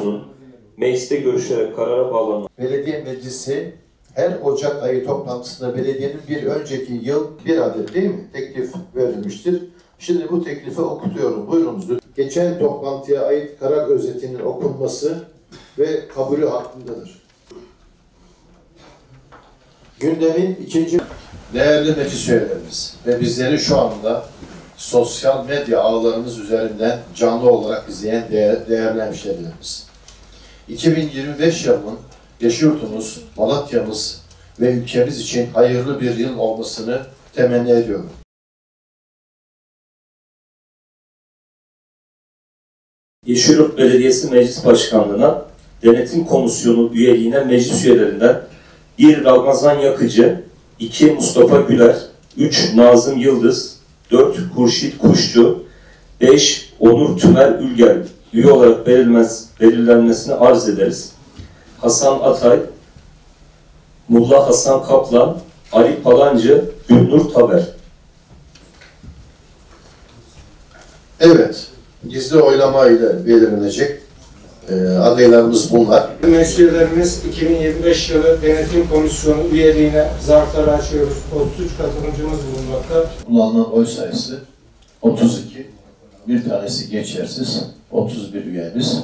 hususunun mecliste görüşülerek karara bağlanması. Belediye meclisi her Ocak ayı toplantısında belediyenin bir önceki yıl bir adet değil mi teklif verilmiştir. Şimdi bu teklifi okutuyorum. Buyurunuz. Geçen toplantıya ait karar özetinin okunması ve kabulü hakkındadır. Gündemin ikinci... Değerli meclis üyelerimiz ve bizleri şu anda sosyal medya ağlarımız üzerinden canlı olarak izleyen değerli hemşehrilerimiz. 2025 yılının Yeşilyurt'umuz, Malatya'mız ve ülkemiz için hayırlı bir yıl olmasını temenni ediyorum. Yeşilyurt Belediyesi Meclis Başkanlığı'na, Denetim Komisyonu üyeliğine meclis üyelerinden 1. Ramazan Yakıcı, 2. Mustafa Güler, 3. Nazım Yıldız, 4. Hurşit Kuşçu, 5. Onur Tümer Ülger üye olarak belirlenmesini arz ederiz. Hasan Atay, Mulla Hasan Kaplan, Ali Palancı, Gülnur Taber. Evet, gizli oylama ile belirlenecek adaylarımız bunlar. Meclis üyelerimiz 2025 yılı Denetim Komisyonu üyeliğine zarfları açıyoruz. 33 katılımcımız bulunmakta. Kullanılan oy sayısı 32. Bir tanesi geçersiz. 31 üyemiz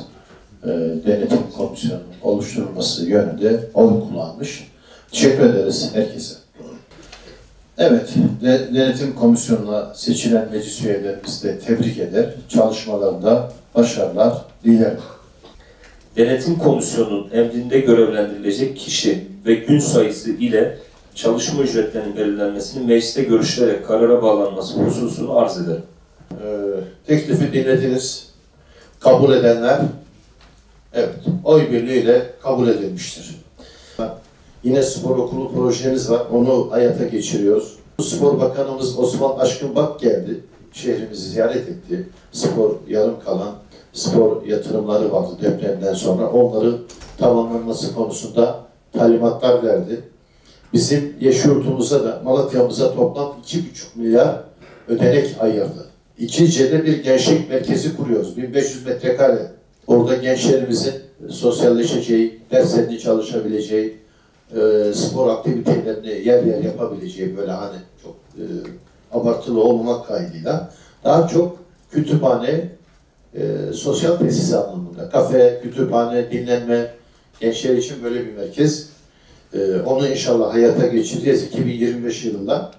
Denetim Komisyonu'nun oluşturulması yönünde oy kullanmış. Teşekkür ederiz herkese. Evet, Denetim Komisyonu'na seçilen meclis üyelerimizi de tebrik eder. Çalışmalarında başarılar dilerim. Denetim Komisyonu'nun emrinde görevlendirilecek kişi ve gün sayısı ile çalışma ücretlerinin belirlenmesinin mecliste görüşülerek karara bağlanması hususunu arz ederim. Teklifi dinlediniz. Kabul edenler, evet, oy birliğiyle kabul edilmiştir. Yine spor okulu projemiz var, onu hayata geçiriyoruz. Spor Bakanımız Osman Aşkınbak geldi, şehrimizi ziyaret etti. Spor yarım kalan spor yatırımları vardı depremden sonra. Onları tamamlanması konusunda talimatlar verdi. Bizim Yeşilyurt'umuza da Malatya'mıza toplam 2,5 milyar ödenek ayırdı. İkice'de bir gençlik merkezi kuruyoruz. 1500 metrekare. Orada gençlerimizin sosyalleşeceği, derslerini çalışabileceği, spor aktivitelerini yer yer yapabileceği, böyle hani çok abartılı olmamak kaydıyla daha çok kütüphane, sosyal tesis anlamında, kafe, kütüphane, dinlenme, gençler için böyle bir merkez. Onu inşallah hayata geçireceğiz 2025 yılında.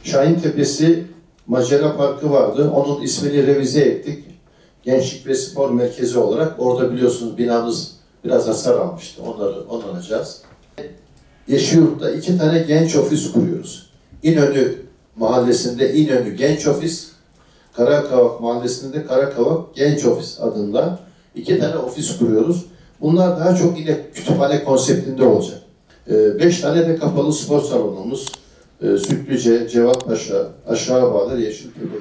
Şahintepesi Macera Parkı vardı. Onun ismini revize ettik. Gençlik ve Spor Merkezi olarak. Orada biliyorsunuz binamız biraz hasar almıştı. Onları onaracağız. Yeşilyurt'ta 2 tane genç ofis kuruyoruz. İnönü Mahallesi'nde İnönü Genç Ofis, Karakavak Mahallesi'nde Karakavak Genç Ofis adında 2 tane ofis kuruyoruz. Bunlar daha çok yine kütüphane konseptinde olacak. 5 tane de kapalı spor salonumuz, Sütlüce, Cevatpaşa, Aşağı Bağlar, Yeşiltepe.